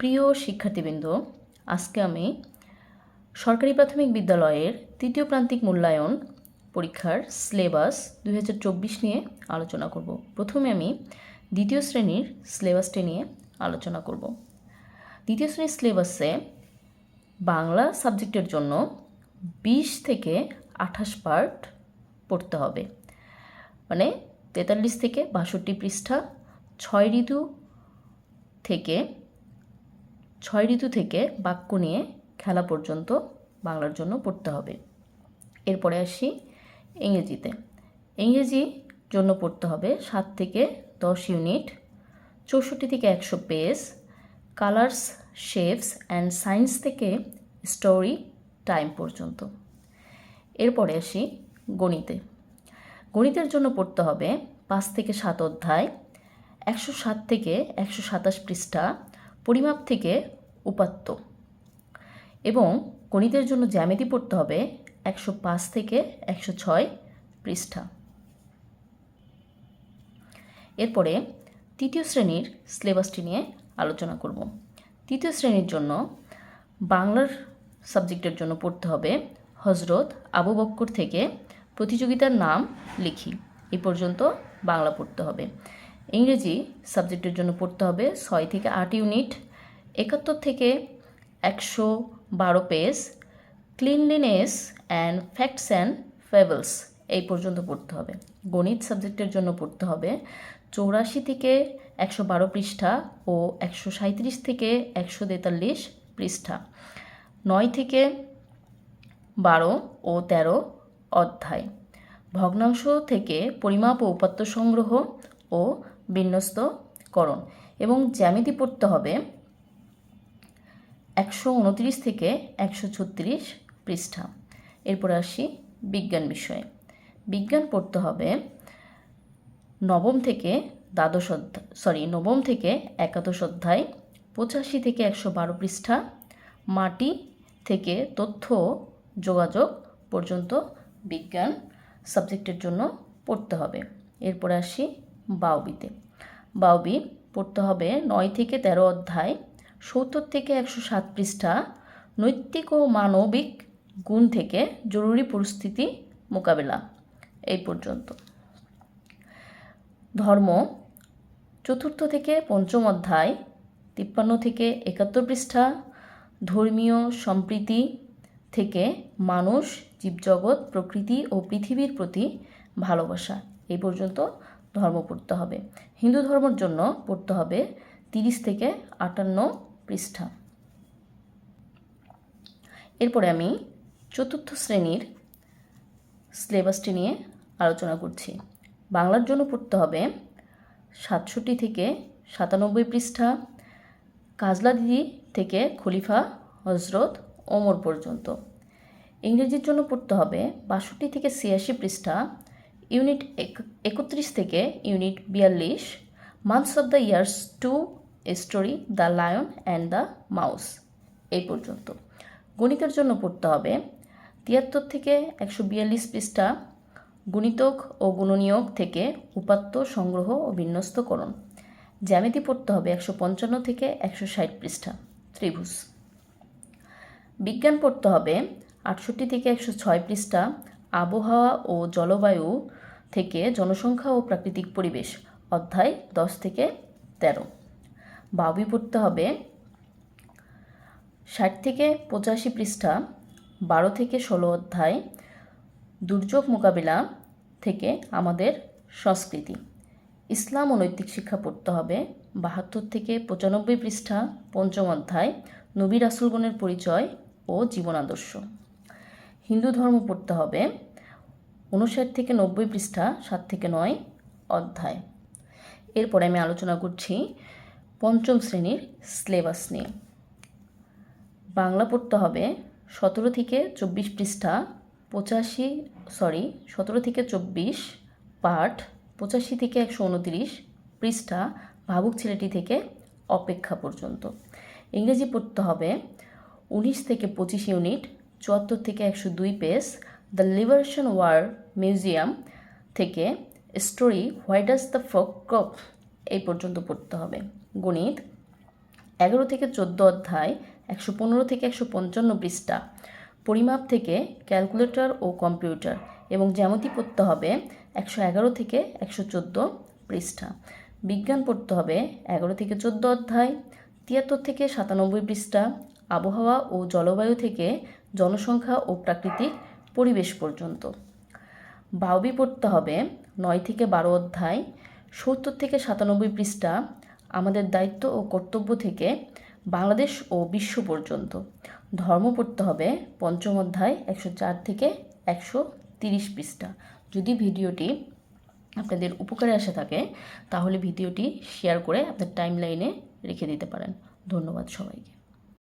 প্রিয় শিক্ষার্থীবৃন্দ, আজকে আমি সরকারি প্রাথমিক বিদ্যালয়ের তৃতীয় প্রান্তিক মূল্যায়ন পরীক্ষার সিলেবাস 2024 নিয়ে আলোচনা করব। প্রথমে আমি দ্বিতীয় শ্রেণীর সিলেবাসটি নিয়ে আলোচনা করব। দ্বিতীয় শ্রেণীর সিলেবাসে বাংলা সাবজেক্টের জন্য 20 থেকে 28 পার্ট পড়তে হবে, মানে 43 থেকে 62 পৃষ্ঠা। 6 ঋতু থেকে বাক্য নিয়ে খেলা পর্যন্ত বাংলার জন্য পড়তে হবে। এরপরে আসি ইংরেজিতে। ইংরেজির জন্য পড়তে হবে 7 থেকে 10 ইউনিট, 64 থেকে 100 page, colours, shapes and science থেকে স্টোরি টাইম পর্যন্ত। এরপরে আসি গণিতে। গণিতের জন্য পড়তে হবে 5 থেকে 7 অধ্যায়, 107 থেকে 127 পৃষ্ঠা, পরিমাপ থেকে উপাত্ত। এবং গণিতের জন্য জ্যামিতি পড়তে হবে 105 থেকে 106 পৃষ্ঠা। এরপরে তৃতীয় শ্রেণীর সিলেবাসটি নিয়ে আলোচনা করব। তৃতীয় শ্রেণীর জন্য বাংলার সাবজেক্টের জন্য পড়তে হবে হজরত আবু বক্কর থেকে প্রতিযোগিতার নাম লিখি, এই পর্যন্ত বাংলা পড়তে হবে। ইংরেজি সাবজেক্টের জন্য পড়তে হবে 6 থেকে 8 ইউনিট, 71 থেকে 112 page, cleanliness and facts and fables, এই পর্যন্ত পড়তে হবে। গণিত সাবজেক্টের জন্য পড়তে হবে 84 থেকে 112 পৃষ্ঠা ও 137 থেকে 143 পৃষ্ঠা, 9 থেকে 12 ও 13 অধ্যায়, ভগ্নাংশ থেকে পরিমাপ ও উপাত্ত সংগ্রহ ও বিন্যস্তকরণ। এবং জ্যামিতি পড়তে হবে 129 থেকে 136 পৃষ্ঠা। এরপরে আসি বিজ্ঞান বিষয়ে। বিজ্ঞান পড়তে হবে নবম থেকে একাদশ অধ্যায়, 85 থেকে 112 পৃষ্ঠা, মাটি থেকে তথ্য যোগাযোগ পর্যন্ত বিজ্ঞান সাবজেক্টের জন্য পড়তে হবে। এরপরে আসি বাউবিতে। বাউবি পড়তে হবে 9 থেকে 13 অধ্যায়, 70 থেকে 107 পৃষ্ঠা, নৈতিক ও মানবিক গুণ থেকে জরুরি পরিস্থিতি মোকাবেলা, এই পর্যন্ত। ধর্ম 4 থেকে 5 অধ্যায়, 53 থেকে 71 পৃষ্ঠা, ধর্মীয় সম্প্রীতি থেকে মানুষ, জীবজগৎ, প্রকৃতি ও পৃথিবীর প্রতি ভালোবাসা, এই পর্যন্ত ধর্ম পড়তে হবে। হিন্দু ধর্মের জন্য পড়তে হবে 30 থেকে 58 পৃষ্ঠা। এরপরে আমি চতুর্থ শ্রেণীর সিলেবাসটি নিয়ে আলোচনা করছি। বাংলার জন্য পড়তে হবে 67 থেকে 97 পৃষ্ঠা, কাজলা দিদি থেকে খলিফা হজরত ওমর পর্যন্ত। ইংরেজির জন্য পড়তে হবে 62 থেকে 86 পৃষ্ঠা, ইউনিট 31 থেকে unit 42, months of the years 2, story the lion and the mouse, এই পর্যন্ত। গণিতের জন্য পড়তে হবে 73 থেকে 142 পৃষ্ঠা, গুণিতক ও গুণনীয়ক থেকে উপাত্ত সংগ্রহ ও বিন্যস্তকরণ। জ্যামিতি পড়তে হবে 155 থেকে 160 পৃষ্ঠা, ত্রিভুজ। বিজ্ঞান পড়তে হবে 68 থেকে 106 পৃষ্ঠা, আবহাওয়া ও জলবায়ু থেকে জনসংখ্যা ও প্রাকৃতিক পরিবেশ, অধ্যায় 10 থেকে 13। বাউবি পড়তে হবে 60 থেকে 85 পৃষ্ঠা, 12 থেকে 16 অধ্যায়, দুর্যোগ মোকাবিলা থেকে আমাদের সংস্কৃতি। ইসলাম ও নৈতিক শিক্ষা পড়তে হবে 72 থেকে 95 পৃষ্ঠা, 5ম অধ্যায়, নবী রাসূলগণের পরিচয় ও জীবন আদর্শ। হিন্দু ধর্ম পড়তে হবে 59 থেকে 90 পৃষ্ঠা, 7 থেকে 9 অধ্যায়। এরপরে আমি আলোচনা করছি পঞ্চম শ্রেণীর সিলেবাস নিয়ে। বাংলা পড়তে হবে 17 থেকে 24 পৃষ্ঠা, 17 থেকে 24 পাঠ, 85 থেকে 129 পৃষ্ঠা, ভাবুক ছেলেটি থেকে অপেক্ষা পর্যন্ত। ইংরেজি পড়তে হবে 19 থেকে 25 ইউনিট, 74 থেকে 102 page, the liberation war museum থেকে story why does the folk crop, এই পর্যন্ত পড়তে হবে। গণিত 11 থেকে 14 অধ্যায় 115 থেকে 155 পৃষ্ঠা। পরিমাপ থেকে ক্যালকুলেটর ও কম্পিউটার এবং জ্যামিতি পড়তে হবে 111 থেকে 114 পৃষ্ঠা। বিজ্ঞান পড়তে হবে 11 থেকে 14 অধ্যায় 73 থেকে 97 পৃষ্ঠা। আবহাওয়া ও জলবায়ু থেকে জনসংখ্যা ও প্রাকৃতিক পরিবেশ পর্যন্ত। বায়বি পড়তে হবে 9 থেকে 12 অধ্যায় 70 থেকে 97 পৃষ্ঠা। আমাদের দায়িত্ব ও কর্তব্য থেকে বাংলাদেশ ও বিশ্ব পর্যন্ত। ধর্ম পড়তে হবে 5ম অধ্যায় 104 থেকে 130 পৃষ্ঠা। যদি ভিডিওটি আপনাদের উপকারে আসে থাকে তাহলে ভিডিওটি শেয়ার করে আপনার টাইমলাইনে রেখে দিতে পারেন। ধন্যবাদ সবাইকে।